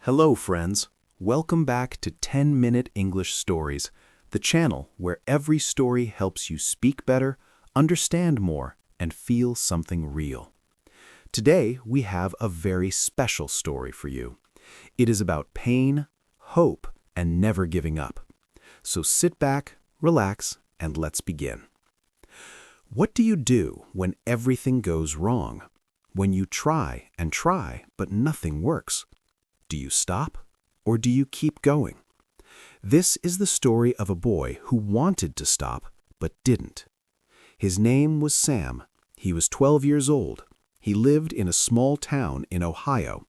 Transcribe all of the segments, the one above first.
Hello, friends. Welcome back to 10-Minute English Stories, the channel where every story helps you speak better, understand more, and feel something real. Today, we have a very special story for you. It is about pain, hope, and never giving up. So sit back, relax, and let's begin. What do you do when everything goes wrong? When you try and try, but nothing works? Do you stop, or do you keep going? This is the story of a boy who wanted to stop, but didn't. His name was Sam. He was 12 years old. He lived in a small town in Ohio.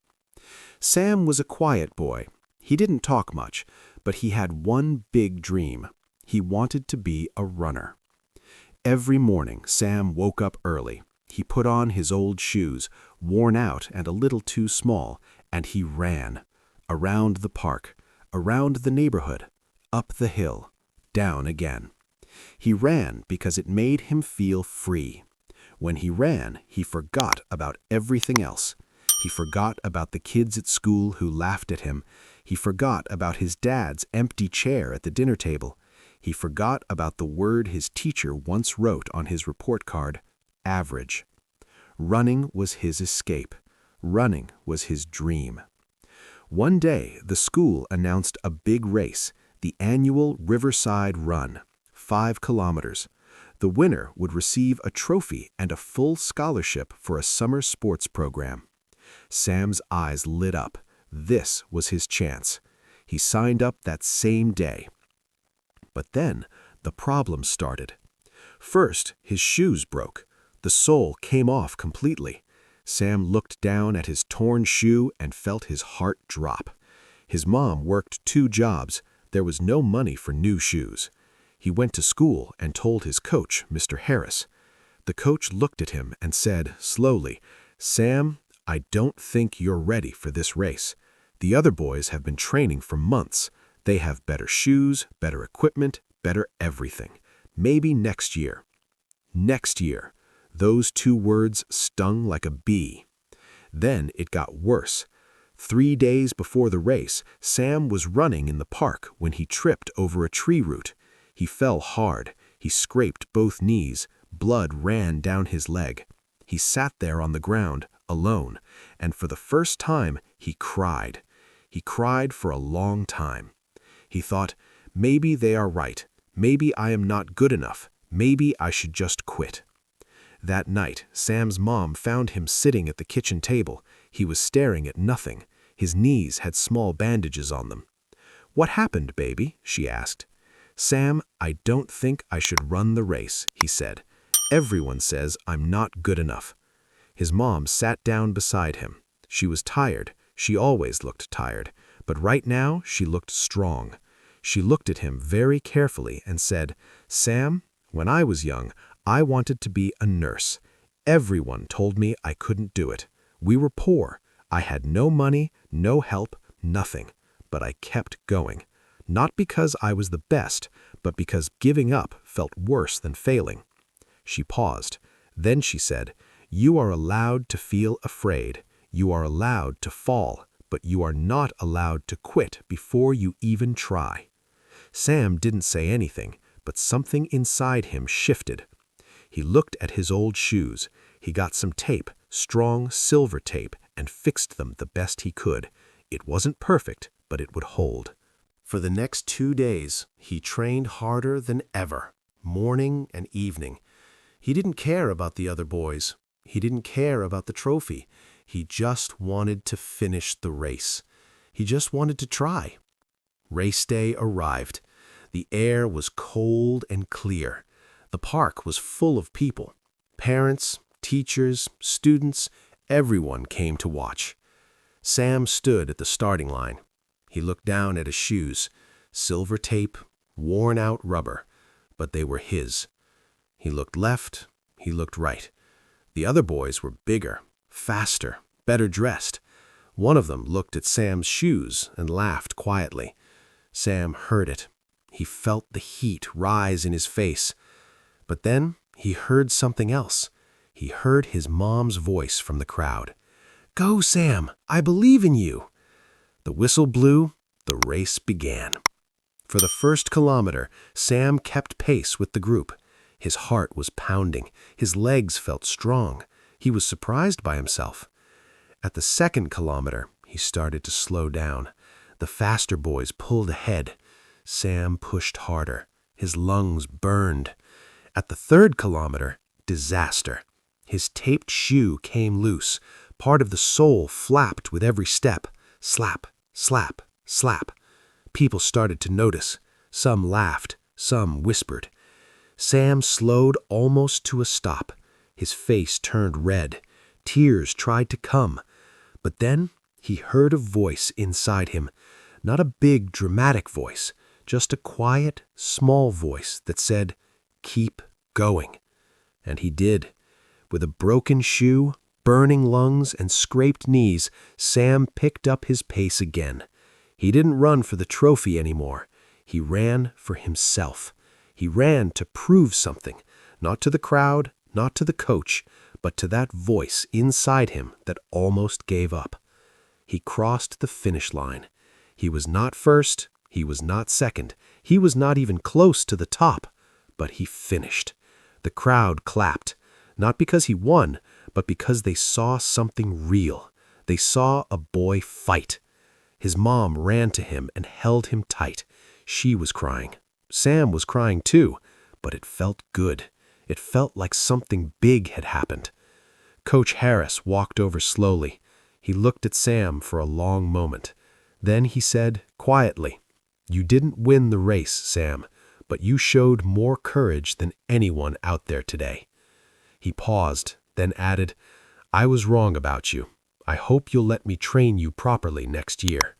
Sam was a quiet boy. He didn't talk much, but he had one big dream. He wanted to be a runner. Every morning, Sam woke up early. He put on his old shoes, worn out and a little too small, and he ran. Around the park, around the neighborhood, up the hill, down again. He ran because it made him feel free. When he ran, he forgot about everything else. He forgot about the kids at school who laughed at him. He forgot about his dad's empty chair at the dinner table. He forgot about the word his teacher once wrote on his report card, average. Running was his escape. Running was his dream. One day, the school announced a big race, the annual Riverside Run, 5 kilometers. The winner would receive a trophy and a full scholarship for a summer sports program. Sam's eyes lit up. This was his chance. He signed up that same day. But then, the problem started. First, his shoes broke. The sole came off completely. Sam looked down at his torn shoe and felt his heart drop. His mom worked 2 jobs. There was no money for new shoes. He went to school and told his coach, Mr. Harris. The coach looked at him and said, slowly, "Sam, I don't think you're ready for this race. The other boys have been training for months. They have better shoes, better equipment, better everything. Maybe next year." Next year. Those 2 words stung like a bee. Then it got worse. 3 days before the race, Sam was running in the park when he tripped over a tree root. He fell hard. He scraped both knees. Blood ran down his leg. He sat there on the ground, alone, and for the first time, he cried. He cried for a long time. He thought, maybe they are right. Maybe I am not good enough. Maybe I should just quit. That night, Sam's mom found him sitting at the kitchen table. He was staring at nothing. His knees had small bandages on them. "What happened, baby?" she asked. "Sam, I don't think I should run the race," he said. "Everyone says I'm not good enough." His mom sat down beside him. She was tired. She always looked tired. But right now, she looked strong. She looked at him very carefully and said, "Sam, when I was young, I wanted to be a nurse. Everyone told me I couldn't do it. We were poor. I had no money, no help, nothing. But I kept going. Not because I was the best, but because giving up felt worse than failing." She paused. Then she said, "You are allowed to feel afraid. You are allowed to fall, but you are not allowed to quit before you even try." Sam didn't say anything, but something inside him shifted. He looked at his old shoes. He got some tape, strong silver tape, and fixed them the best he could. It wasn't perfect, but it would hold. For the next 2 days, he trained harder than ever, morning and evening. He didn't care about the other boys. He didn't care about the trophy. He just wanted to finish the race. He just wanted to try. Race day arrived. The air was cold and clear. The park was full of people. Parents, teachers, students, everyone came to watch. Sam stood at the starting line. He looked down at his shoes. Silver tape, worn-out rubber, but they were his. He looked left. He looked right. The other boys were bigger, faster, better dressed. One of them looked at Sam's shoes and laughed quietly. Sam heard it. He felt the heat rise in his face. But then he heard something else. He heard his mom's voice from the crowd. "Go, Sam! I believe in you!" The whistle blew, the race began. For the first kilometer, Sam kept pace with the group. His heart was pounding, his legs felt strong. He was surprised by himself. At the second kilometer, he started to slow down. The faster boys pulled ahead. Sam pushed harder. His lungs burned. At the third kilometer, disaster. His taped shoe came loose. Part of the sole flapped with every step. Slap, slap, slap. People started to notice. Some laughed, some whispered. Sam slowed almost to a stop. His face turned red. Tears tried to come. But then he heard a voice inside him. Not a big, dramatic voice, just a quiet, small voice that said, "Keep going." And he did. With a broken shoe, burning lungs, and scraped knees, Sam picked up his pace again. He didn't run for the trophy anymore. He ran for himself. He ran to prove something, not to the crowd, not to the coach, but to that voice inside him that almost gave up. He crossed the finish line. He was not first, he was not second, he was not even close to the top, but he finished. The crowd clapped, not because he won, but because they saw something real. They saw a boy fight. His mom ran to him and held him tight. She was crying. Sam was crying too, but it felt good. It felt like something big had happened. Coach Harris walked over slowly. He looked at Sam for a long moment. Then he said quietly, "You didn't win the race, Sam, but you showed more courage than anyone out there today." He paused, then added, "I was wrong about you. I hope you'll let me train you properly next year."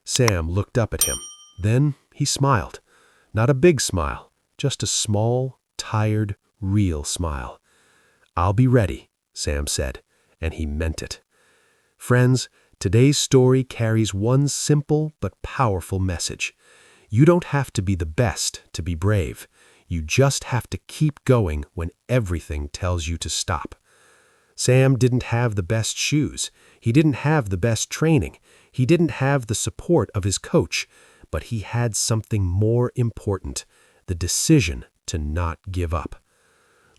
Sam looked up at him. Then he smiled. Not a big smile, just a small, tired, real smile. "I'll be ready," Sam said, and he meant it. Friends, today's story carries one simple but powerful message. You don't have to be the best to be brave. You just have to keep going when everything tells you to stop. Sam didn't have the best shoes. He didn't have the best training. He didn't have the support of his coach. But he had something more important, the decision to not give up.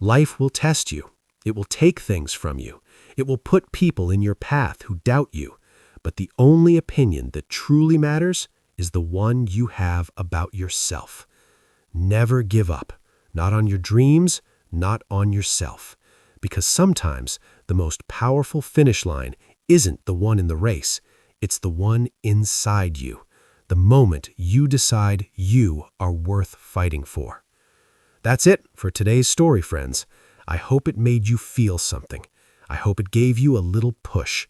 Life will test you. It will take things from you. It will put people in your path who doubt you. But the only opinion that truly matters is the one you have about yourself. Never give up, not on your dreams, not on yourself. Because sometimes the most powerful finish line isn't the one in the race. It's the one inside you. The moment you decide you are worth fighting for. That's it for today's story, friends. I hope it made you feel something. I hope it gave you a little push.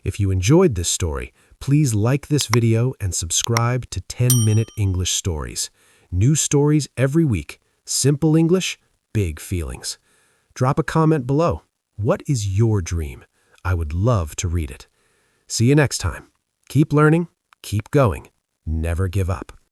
If you enjoyed this story, please like this video and subscribe to 10-Minute English Stories. New stories every week. Simple English, big feelings. Drop a comment below. What is your dream? I would love to read it. See you next time. Keep learning, keep going. Never give up.